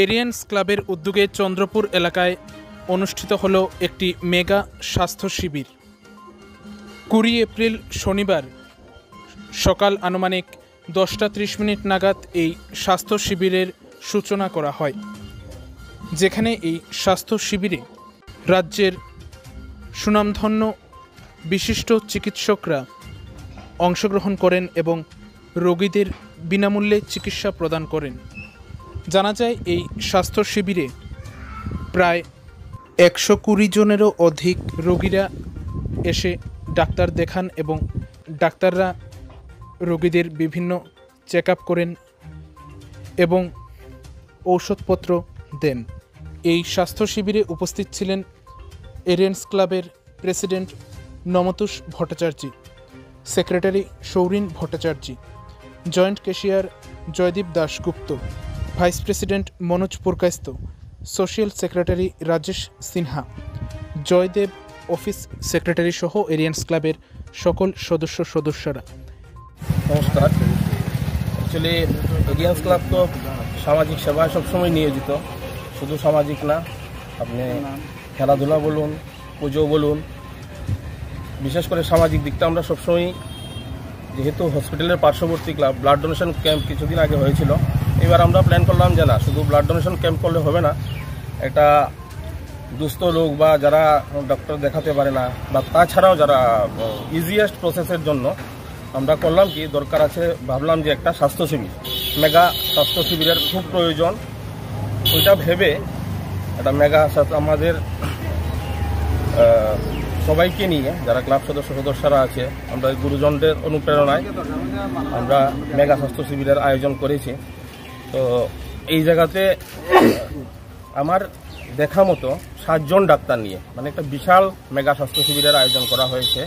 Aryans ক্লাবের উদ্যোগে চন্দ্রপুর এলাকায় অনুষ্ঠিত হলো একটি মেগা স্বাস্থ্য শিবির। 20 এপ্রিল শনিবার সকাল আনুমানিক 10:30 নাগাদ এই স্বাস্থ্য শিবিরের সূচনা করা হয়, যেখানে এই স্বাস্থ্য শিবিরে রাজ্যের সুনামধন্য বিশিষ্ট চিকিৎসকরা অংশগ্রহণ করেন এবং রোগীদের বিনামূল্যে চিকিৎসা প্রদান করেন। জানা যায় এই স্বাস্থ্য শিবিরে প্রায় 120 জনেরও অধিক রোগীরা এসে ডাক্তার দেখান এবং ডাক্তাররা রোগীদের বিভিন্ন চেক আপ করেন এবং ঔষধপত্র দেন। এই স্বাস্থ্য শিবিরে উপস্থিত ছিলেন এরিয়ান্স ক্লাবের president Namatosh Bhattacharya, secretary Saurin Bhattacharya, joint cashier Joydeep Dasgupta, vice president Manoj Purkayastha, social secretary Rajesh Sinha, Joydeb office secretary সহ এরিয়ান্স ক্লাবের সকল সদস্যরা। নমস্কার। অ্যাকচুয়ালি এরিয়ান্স ক্লাব তো সামাজিক সেবায় সবসময় নিয়োজিত। শুধু সামাজিক না, আপনি খেলাধুলা বলুন, পুজো বলুন, বিশেষ করে সামাজিক দিকটা আমরা সবসময়, যেহেতু হসপিটালের পার্শ্ববর্তী ক্লাব, ব্লাড ডোনেশন ক্যাম্প কিছুদিন আগে হয়েছিল। এবার আমরা প্ল্যান করলাম যে না, শুধু ব্লাড ডোনেশন ক্যাম্প করলে হবে না, একটা দুস্থ লোক বা যারা ডক্টর দেখাতে পারে না বা তাছাড়াও যারা ইজিয়েস্ট প্রসেসের জন্য আমরা করলাম কি দরকার আছে, ভাবলাম যে একটা স্বাস্থ্য শিবির, মেগা স্বাস্থ্য শিবিরের খুব প্রয়োজন। ওইটা ভেবে একটা মেগা আমাদের সবাইকে নিয়ে, যারা ক্লাব সদস্যরা আছে, আমরা গুরুজনদের অনুপ্রেরণায় আমরা মেগা স্বাস্থ্য শিবিরের আয়োজন করেছি। তো এই জায়গাতে আমার দেখা মতো 7 জন ডাক্তার নিয়ে মানে একটা বিশাল মেগা স্বাস্থ্য শিবিরের আয়োজন করা হয়েছে।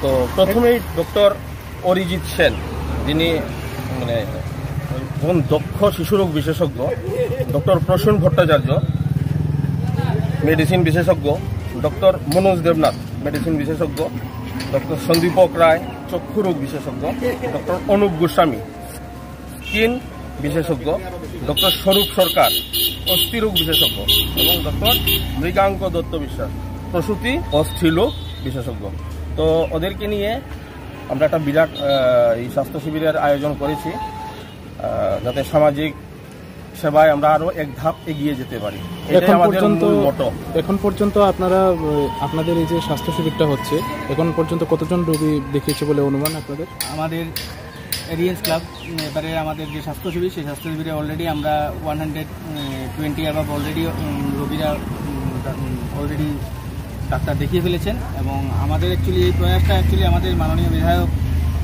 তো প্রথমেই ডক্টর অরিজিৎ সেন, যিনি মানে দক্ষ শিশুরোগ বিশেষজ্ঞ, ডক্টর প্রসূন ভট্টাচার্য মেডিসিন বিশেষজ্ঞ, ডক্টর মনোজ দেবনাথ মেডিসিন বিশেষজ্ঞ, ডক্টর সন্দীপক রায় চক্ষুরোগ বিশেষজ্ঞ, ডক্টর অনুপ গোস্বামী স্কিন বিশেষজ্ঞ, ডক্টর স্বরূপ সরকার অস্থিরোগ বিশেষজ্ঞ এবং ডক্টর মৃগাঙ্ক দত্ত বিশ্বাস প্রসূতি অস্থিরোগ বিশেষজ্ঞ। তো ওদেরকে নিয়ে আমরা একটা বিরাট এই স্বাস্থ্য শিবিরের আয়োজন করেছি, যাতে সামাজিক সেবায় আমরা আরো এক ধাপ এগিয়ে যেতে পারি। এখন পর্যন্ত আপনাদের এই যে স্বাস্থ্য শিবিরটা হচ্ছে, এখন পর্যন্ত কতজন রোগী দেখিয়েছে বলে অনুমান আপনাদের? আমাদের এরিয়ান্স ক্লাব এবারে আমাদের যে স্বাস্থ্য শিবির, সেই স্বাস্থ্য শিবিরে অলরেডি আমরা 120 অ্যাবাভ অলরেডি রোগীরা অলরেডি ডাক্তার দেখিয়ে ফেলেছেন। এবং আমাদের অ্যাকচুয়ালি এই প্রয়াসটা আমাদের মাননীয় বিধায়ক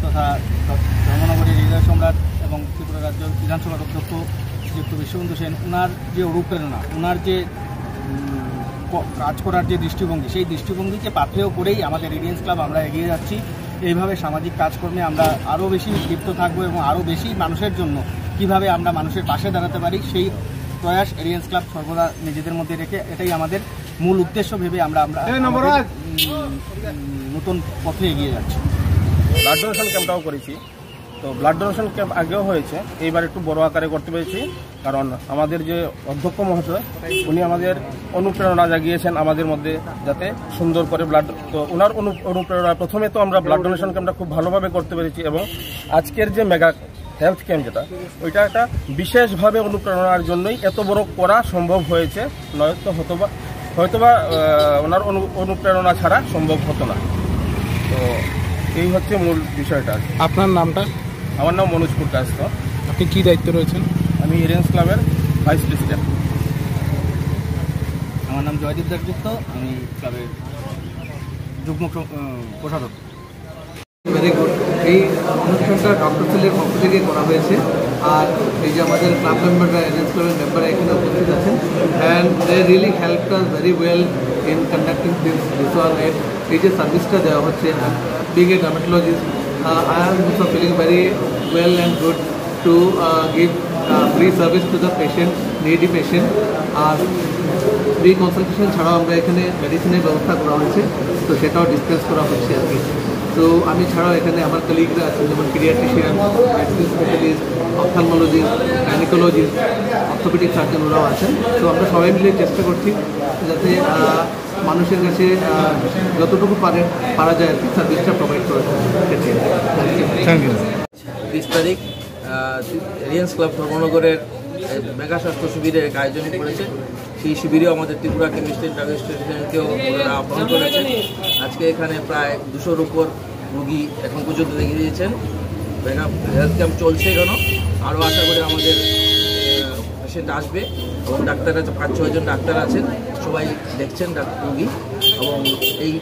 তথা ধর্মনগরের হৃদয় সম্রাট এবং ত্রিপুরা রাজ্য বিধানসভার অধ্যক্ষ শ্রীযুক্ত বিশ্ববন্ধু সেন, ওনার যে অনুপ্রেরণা, ওনার যে কাজ করার যে দৃষ্টিভঙ্গি, সেই দৃষ্টিভঙ্গিকে পাথেয় করেই আমাদের এরিয়ান্স ক্লাব আমরা এগিয়ে যাচ্ছি। এইভাবে সামাজিক কাজকর্মে আমরা আরও বেশি লিপ্ত থাকবো এবং আরও বেশি মানুষের জন্য কিভাবে আমরা মানুষের পাশে দাঁড়াতে পারি, সেই প্রয়াস এরিয়ান্স ক্লাব সর্বদা নিজেদের মধ্যে রেখে, এটাই আমাদের মূল উদ্দেশ্য ভেবে আমরা নতুন পথে এগিয়ে যাচ্ছি। ব্লাড ডোনেশন ক্যাম্পটাও করেছি। তো ব্লাড ডোনেশন ক্যাম্প আগেও হয়েছে, এইবার একটু বড় আকারে করতে পেরেছি, কারণ আমাদের যে অধ্যক্ষ মহাশয়, উনি আমাদের অনুপ্রেরণা জাগিয়েছেন আমাদের মধ্যে, যাতে সুন্দর করে ব্লাড, তো ওনার অনুপ্রেরণা প্রথমে তো আমরা ব্লাড ডোনেশন ক্যাম্পটা খুব ভালোভাবে করতে পেরেছি এবং আজকের যে মেগা হেলথ ক্যাম্প যেটা, ওইটা একটা বিশেষভাবে অনুপ্রেরণার জন্যই এত বড় করা সম্ভব হয়েছে, নয়তো হয়তোবা ওনার অনুপ্রেরণা ছাড়া সম্ভব হতো না। তো এই হচ্ছে মূল বিষয়টা। আপনার নামটা? আমার নাম মনোজ পুরকায়স্থ। আপনি কি দায়িত্ব রয়েছেন? আমি এরিয়ান্স ক্লাবের ভাইস প্রেসিডেন্ট। আমার নাম জয়দীপ দাশগুপ্ত, আমি ক্লাবের যুগ্ম প্রসারক। Very good. এই অনুষ্ঠানটা ডক্টর সেলের পক্ষ থেকে করা হয়েছে, আর এই যে আমাদের ক্লাব মেম্বাররা, এরিয়ান্স ক্লাবের মেম্বাররা এখানে উপস্থিত আছেন, and they really help us very well in conducting this one. এই যে সার্ভিসটা দেওয়া হচ্ছে, being a dermatologist, I am also feeling very well and good to give free service to the patient, needy patient. আর free consultation ছাড়াও আমরা এখানে মেডিসিনের ব্যবস্থা করা হয়েছে, তো সেটাও ডিসকাস করা হচ্ছে আর কি। তো আমি ছাড়াও এখানে আমার কলিগরা আছেন, যেমন paediatrician, medicine specialist, ophthalmologist, gynaecologist, orthopaedic surgeon ওরাও আছেন। তো আমরা সবাই মিলে চেষ্টা করছি যাতে মানুষের কাছে যতটুকু পারা যায় আর কি সার্ভিসটা প্রোভাইড করা যায়। Thank you. 30 তারিখ রিলায়েন্স ক্লাব ধর্মনগরের মেগা স্বাস্থ্য শিবিরের আয়োজন করেছে। সেই শিবিরেও আমাদের ত্রিপুরা কেমিস্ট্রি ড্রাগ স্টেশনকেও ওনারা আহ্বান করেছেন। আজকে এখানে প্রায় 200-র উপর রুগী এখন পর্যন্ত দেখে দিয়েছেন। মেগা হেলথ ক্যাম্প চলছে এখনও, আরও আশা করি আমাদের পেশেন্ট আসবে এবং ডাক্তাররা 5-6 জন ডাক্তার আছেন, সবাই দেখছেন রুগী। এবং এই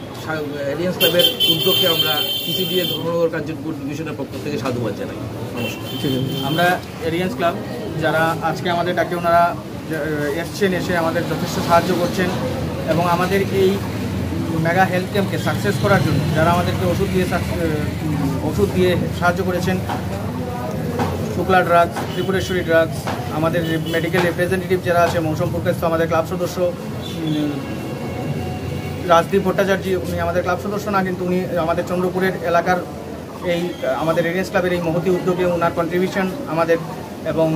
রিলায়েন্স ক্লাবের উদ্যোগকে আমরা সিসিডিএ ধর্মনগর কার্যকর ডিভিশনের পক্ষ থেকে সাধুবাদ জানাই। আমরা রিলায়েন্স ক্লাব যারা আজকে আমাদের ডাকে ওনারা এসছেন, এসে আমাদের যথেষ্ট সাহায্য করছেন এবং আমাদের এই মেগা হেলথ ক্যাম্পকে সাকসেস করার জন্য যারা আমাদেরকে ওষুধ দিয়ে সাহায্য করেছেন, শুক্লা ড্রাগস, ত্রিপুরেশ্বরী ড্রাগস, আমাদের মেডিকেল রিপ্রেজেন্টেটিভ যারা আছে, মৌসুম পুরকাস্ত আমাদের ক্লাব সদস্য, রাজদীপ ভট্টাচার্য, উনি আমাদের ক্লাব সদস্য না, কিন্তু উনি আমাদের চন্দ্রপুরের এলাকার এই আমাদের রিলায়েন্স ক্লাবের এই মহতি উদ্যোগে ওনার কন্ট্রিবিউশন আমাদের, এবং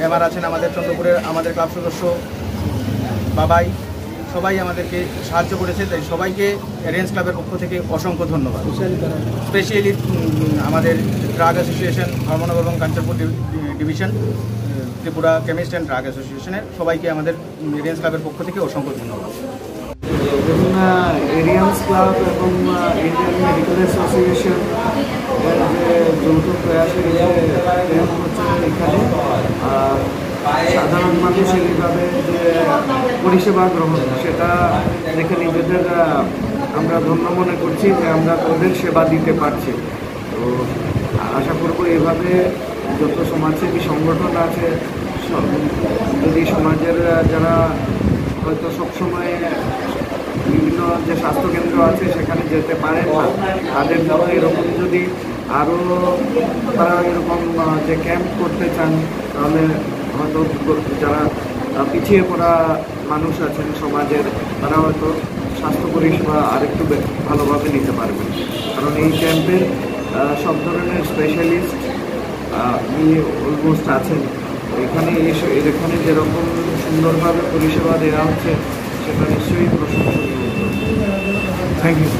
এমআর আছেন আমাদের চন্দ্রপুরের আমাদের ক্লাব সদস্য বাবাই, সবাই আমাদেরকে সাহায্য করেছে। তাই সবাইকে রিলায়েন্স ক্লাবের পক্ষ থেকে অসংখ্য ধন্যবাদ। স্পেশালি আমাদের ড্রাগ অ্যাসোসিয়েশন ধর্মনগর এবং Kanchanpur division, Tripura chemist and drug অ্যাসোসিয়েশনের সবাইকে আমাদের রিলায়েন্স ক্লাবের পক্ষ থেকে অসংখ্য ধন্যবাদ। দেখুন, রিলায়েন্স ক্লাব এবং ইন্ডিয়ান মেডিকেল অ্যাসোসিয়েশন যে যৌথ প্রয়াসের ক্যাম্প হচ্ছে এখানে, সাধারণ মানুষের এইভাবে যে পরিষেবা গ্রহণ সেটা দেখে নিজেদের আমরা ধন্য মনে করছি যে আমরা ওদের সেবা দিতে পারছি। তো আশা করবো এভাবে যত সমাজসেবী সংগঠন আছে, যদি সমাজের যারা হয়তো সবসময় বিভিন্ন যে স্বাস্থ্যকেন্দ্র আছে সেখানে যেতে পারে না, তাদের জন্য এরকম যদি আরও তারা এরকম যে ক্যাম্প করতে চান, তাহলে হয়তো যারা পিছিয়ে পড়া মানুষ আছেন সমাজের, তারা হয়তো স্বাস্থ্য পরিষেবা আরেকটু ভালোভাবে নিতে পারবেন। কারণ এই ক্যাম্পের সব ধরনের স্পেশালিস্ট অলমোস্ট আছেন। এখানে এখানে যেরকম সুন্দরভাবে পরিষেবা দেওয়া হচ্ছে সেটা নিশ্চয়ই প্রশংসনীয়। Thank you.